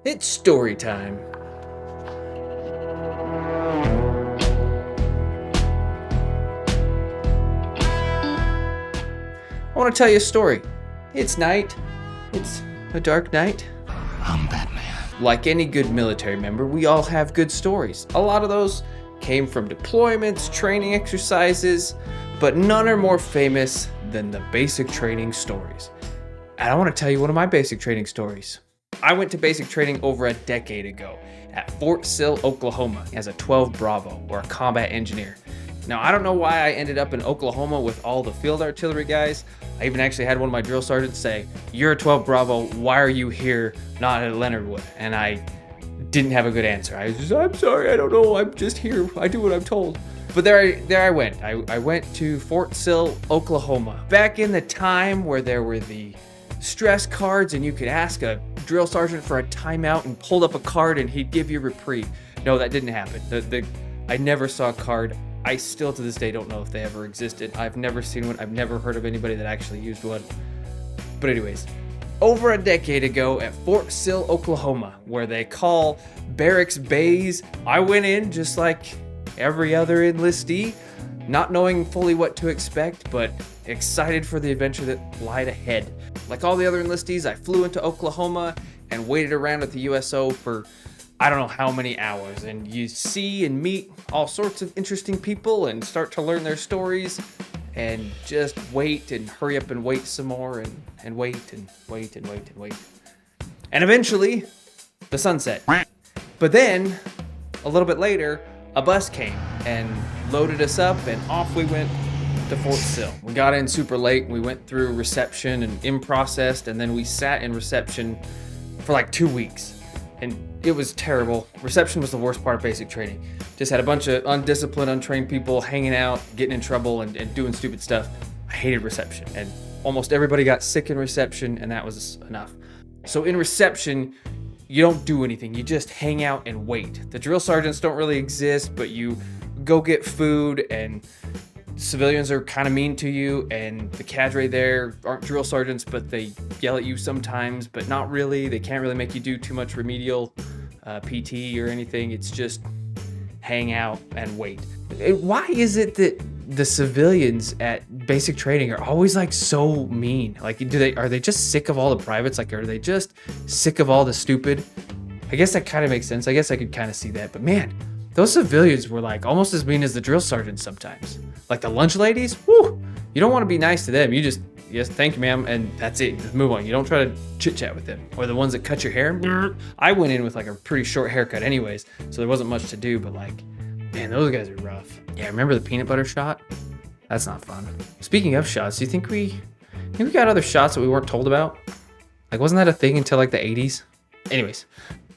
It's story time. I want to tell you a story. It's night. It's a dark night. I'm Batman. Like any good military member, we all have good stories. A lot of those came from deployments, training exercises, but none are more famous than the basic training stories. And I want to tell you one of my basic training stories. I went to basic training over a decade ago at Fort Sill, Oklahoma as a 12 Bravo or a combat engineer. Now, I don't know why I ended up in Oklahoma with all the field artillery guys. I even actually had one of my drill sergeants say, "You're a 12 Bravo, why are you here, not at Leonard Wood?" And I didn't have a good answer. I was just, "I'm sorry, I don't know, I'm just here, I do what I'm told." But there I went. I went to Fort Sill, Oklahoma. Back in the time where there were the stress cards and you could ask a drill sergeant for a timeout and pulled up a card and he'd give you a reprieve. No, that didn't happen. I never saw a card. I still to this day don't know if they ever existed. I've never seen one. I've never heard of anybody that actually used one. But anyways, over a decade ago at Fort Sill, Oklahoma, where they call barracks bays, I went in just like every other enlistee, not knowing fully what to expect, but excited for the adventure that lied ahead. Like all the other enlistees, I flew into Oklahoma and waited around at the USO for I don't know how many hours, and you see and meet all sorts of interesting people and start to learn their stories and just wait and hurry up and wait some more and wait and wait and wait and wait. And eventually, the sun set. But then, a little bit later, a bus came and loaded us up and off we went to Fort Sill. We got in super late, we went through reception and in-processed, and then we sat in reception for like 2 weeks. And it was terrible. Reception was the worst part of basic training. Just had a bunch of undisciplined, untrained people hanging out, getting in trouble and doing stupid stuff. I hated reception, and almost everybody got sick in reception, and that was enough. So in reception, you don't do anything. You just hang out and wait. The drill sergeants don't really exist, but you go get food, and civilians are kind of mean to you, and the cadre there aren't drill sergeants, but they yell at you sometimes, but not really. They can't really make you do too much remedial PT or anything. It's just hang out and wait. Why is it that the civilians at basic training are always like so mean? Like, are they just sick of all the privates? Like, are they just sick of all the stupid? I guess that kind of makes sense. I guess I could kind of see that, but man, those civilians were like almost as mean as the drill sergeants sometimes. Like the lunch ladies, whoo! You don't want to be nice to them. You just, yes, thank you, ma'am, and that's it. Just move on. You don't try to chit chat with them. Or the ones that cut your hair. I went in with like a pretty short haircut anyways, so there wasn't much to do, but like, man, those guys are rough. Yeah, remember the peanut butter shot? That's not fun. Speaking of shots, do you think we got other shots that we weren't told about? Like, wasn't that a thing until like the 80s? Anyways,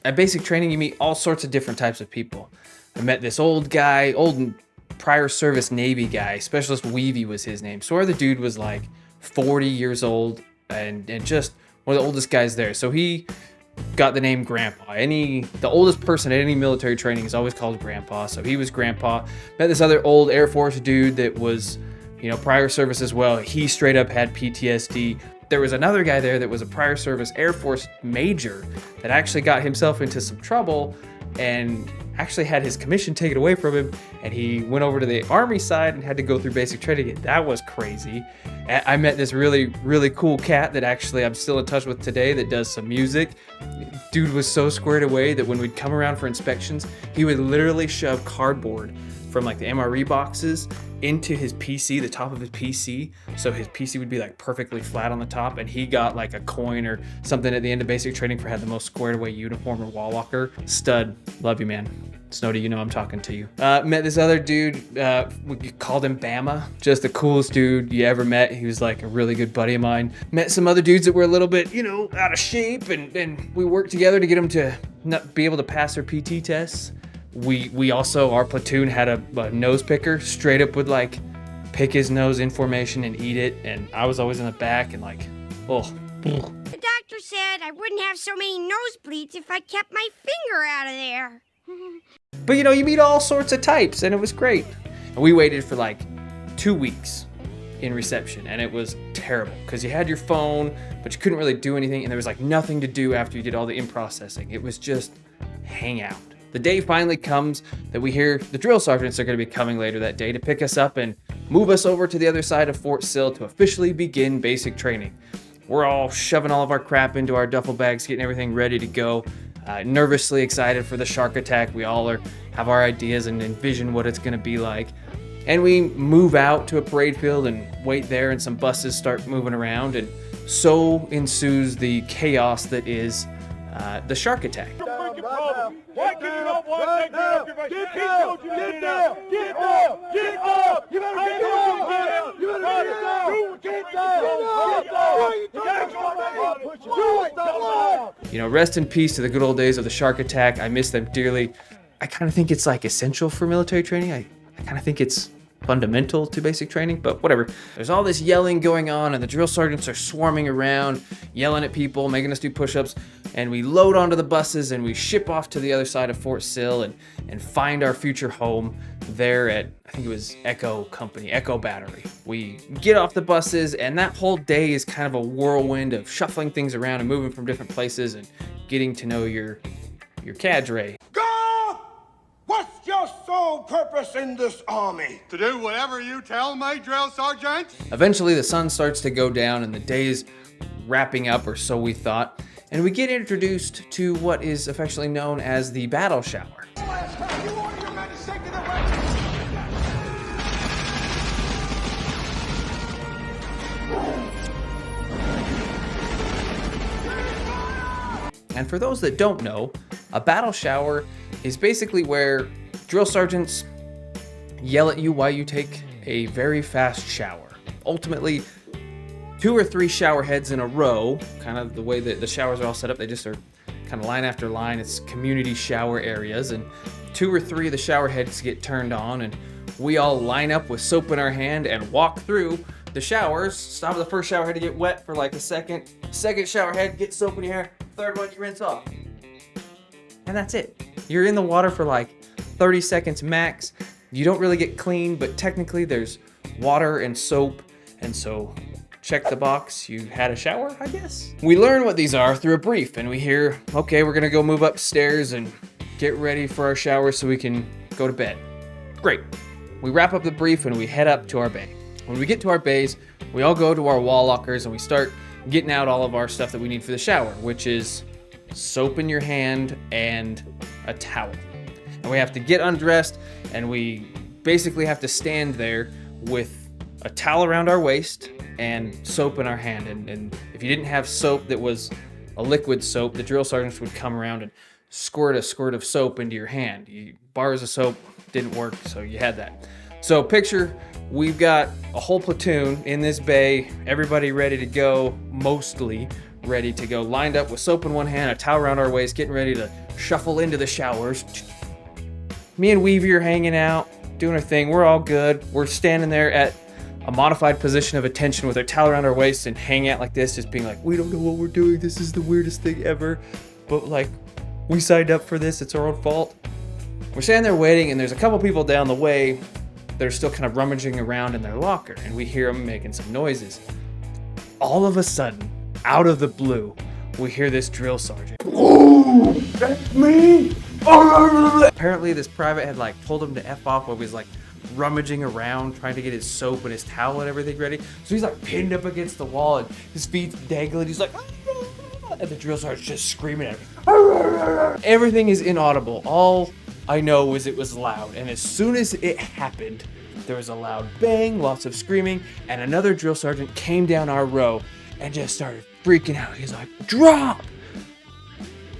at basic training, you meet all sorts of different types of people. I met this old guy, old prior service Navy guy, Specialist Weavy was his name. Swear the dude was like 40 years old and just one of the oldest guys there. So he got the name Grandpa. The oldest person at any military training is always called Grandpa. So he was Grandpa. Met this other old Air Force dude that was, prior service as well. He straight up had PTSD. There was another guy there that was a prior service Air Force major that actually got himself into some trouble and actually had his commission taken away from him, and he went over to the Army side and had to go through basic training. That was crazy. I met this really, really cool cat that actually I'm still in touch with today that does some music. Dude was so squared away that when we'd come around for inspections, he would literally shove cardboard from like the MRE boxes into his PC, the top of his PC, so his PC would be like perfectly flat on the top, and he got like a coin or something at the end of basic training for had the most squared away uniform or wall walker. Stud. Love you, man. Snowdy, I'm talking to you. Met this other dude, we called him Bama, just the coolest dude you ever met. He was like a really good buddy of mine. Met some other dudes that were a little bit, out of shape, and we worked together to get them to not be able to pass their PT tests. We also, our platoon had a nose picker, straight up would like pick his nose information and eat it, and I was always in the back and like, oh. The doctor said I wouldn't have so many nosebleeds if I kept my finger out of there. But you meet all sorts of types, and it was great. And we waited for like 2 weeks in reception, and it was terrible because you had your phone, but you couldn't really do anything, and there was like nothing to do after you did all the in-processing. It was just hang out. The day finally comes that we hear the drill sergeants are going to be coming later that day to pick us up and move us over to the other side of Fort Sill to officially begin basic training. We're all shoving all of our crap into our duffel bags, getting everything ready to go. Nervously excited for the shark attack. We all have our ideas and envision what it's going to be like. And we move out to a parade field and wait there, and some buses start moving around, and so ensues the chaos that is the shark attack. Why can you not want to take your get down! Get down! Get down! Get up! You better get down! You better get down! You know, rest in peace to the good old days of the shark attack. I miss them dearly. I kind of think it's like essential for military training. I kind of think it's fundamental to basic training, but whatever. There's all this yelling going on, and the drill sergeants are swarming around, yelling at people, making us do push-ups, and we load onto the buses and we ship off to the other side of Fort Sill and find our future home there at, I think it was Echo Battery. We get off the buses, and that whole day is kind of a whirlwind of shuffling things around and moving from different places and getting to know your cadre. What's your sole purpose in this army? To do whatever you tell me, drill sergeant. Eventually the sun starts to go down and the day's wrapping up, or so we thought, and we get introduced to what is affectionately known as the battle shower. And for those that don't know, a battle shower is basically where drill sergeants yell at you while you take a very fast shower. Ultimately, 2 or 3 shower heads in a row, kind of the way that the showers are all set up, they just are kind of line after line. It's community shower areas, and 2 or 3 of the shower heads get turned on, and we all line up with soap in our hand and walk through the showers. Stop at the first shower head to get wet for like a second. Second shower head, get soap in your hair. Third one, you rinse off. And that's it. You're in the water for like 30 seconds max. You don't really get clean, but technically there's water and soap, and so check the box, you had a shower, I guess? We learn what these are through a brief, and we hear, okay, we're gonna go move upstairs and get ready for our shower so we can go to bed. Great. We wrap up the brief and we head up to our bay. When we get to our bays, we all go to our wall lockers and we start getting out all of our stuff that we need for the shower, which is soap in your hand and a towel. And we have to get undressed, and we basically have to stand there with a towel around our waist and soap in our hand. And if you didn't have soap that was a liquid soap, the drill sergeants would come around and squirt a squirt of soap into your hand. Bars of soap didn't work, so you had that. So picture we've got a whole platoon in this bay, everybody ready to go, mostly ready to go, lined up with soap in one hand, a towel around our waist, getting ready to shuffle into the showers. Me and Weavy are hanging out, doing our thing. We're all good. We're standing there at a modified position of attention with our towel around our waist and hanging out like this, just being like, we don't know what we're doing. This is the weirdest thing ever. But like, we signed up for this. It's our own fault. We're standing there waiting, and there's a couple people down the way that are still kind of rummaging around in their locker, and we hear them making some noises. All of a sudden, out of the blue, we hear this drill sergeant. Oh, that's me! Apparently this private had like told him to F off while he was like rummaging around trying to get his soap and his towel and everything ready. So he's like pinned up against the wall and his feet's dangling. He's like, and the drill sergeant's just screaming at him. Everything is inaudible. All I know is it was loud, and as soon as it happened, there was a loud bang, lots of screaming, and another drill sergeant came down our row and just started freaking out. He's like, drop!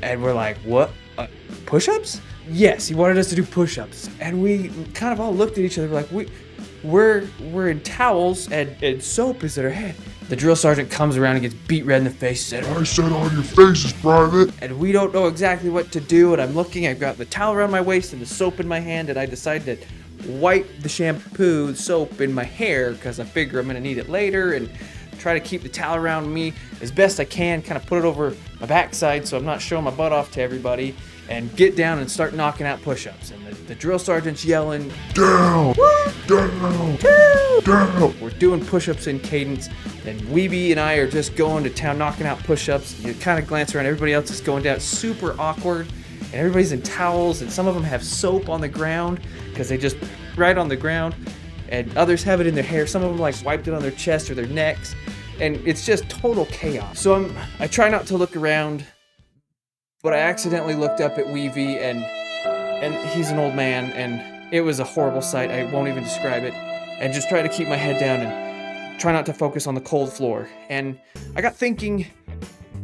And we're like, what? Push-ups? Yes, he wanted us to do push-ups. And we kind of all looked at each other like, we're in towels and soap is at our head. The drill sergeant comes around and gets beat red in the face and said, I said on your faces, Private. And we don't know exactly what to do, and I'm looking, I've got the towel around my waist and the soap in my hand, and I decide to wipe the shampoo soap in my hair because I figure I'm gonna need it later. And try to keep the towel around me as best I can, kind of put it over my backside so I'm not showing my butt off to everybody, and get down and start knocking out push-ups. And the drill sergeant's yelling, Down! Down! Down! we're doing push-ups in cadence, and Weeby and I are just going to town knocking out push-ups. You kind of glance around, everybody else is going down. It's super awkward, and everybody's in towels, and some of them have soap on the ground because they just right on the ground, and others have it in their hair. Some of them like wiped it on their chest or their necks, and it's just total chaos. So I try not to look around, but I accidentally looked up at Weeby, and he's an old man, and it was a horrible sight. I won't even describe it. And just try to keep my head down and try not to focus on the cold floor. And I got thinking,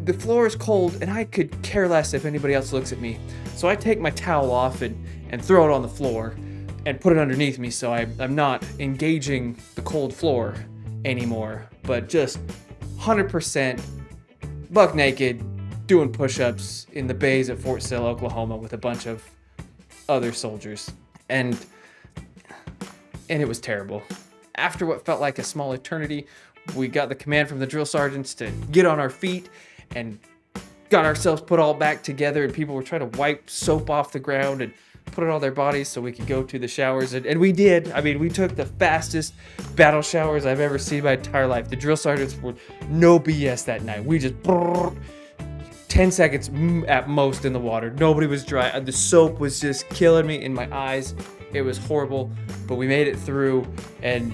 the floor is cold, and I could care less if anybody else looks at me. So I take my towel off and throw it on the floor and put it underneath me, so I'm not engaging the cold floor anymore, but just 100% buck naked doing push-ups in the bays at Fort Sill, Oklahoma with a bunch of other soldiers. And it was terrible. After what felt like a small eternity, we got the command from the drill sergeants to get on our feet and got ourselves put all back together, and people were trying to wipe soap off the ground and put it on their bodies so we could go to the showers. And we did. I mean, we took the fastest battle showers I've ever seen in my entire life. The drill sergeants were no BS that night. We just 10 seconds at most in the water. Nobody was dry. The soap was just killing me in my eyes. It was horrible, but we made it through, and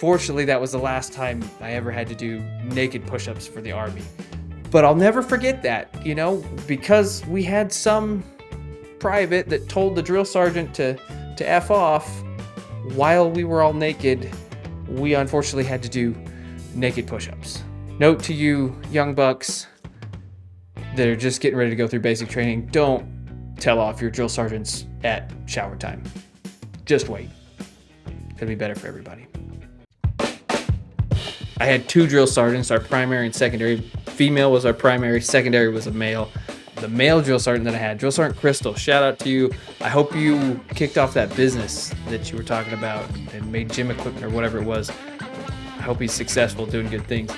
fortunately that was the last time I ever had to do naked push-ups for the Army. But I'll never forget that, because we had some private that told the drill sergeant to F off while we were all naked. We unfortunately had to do naked push-ups. Note to you young bucks that are just getting ready to go through basic training, don't tell off your drill sergeants at shower time. Just wait. It'll be better for everybody. I had 2 drill sergeants, our primary and secondary. Female was our primary, secondary was a male. The male drill sergeant that I had, Drill Sergeant Crystal, shout out to you. I hope you kicked off that business that you were talking about and made gym equipment or whatever it was. I hope he's successful doing good things.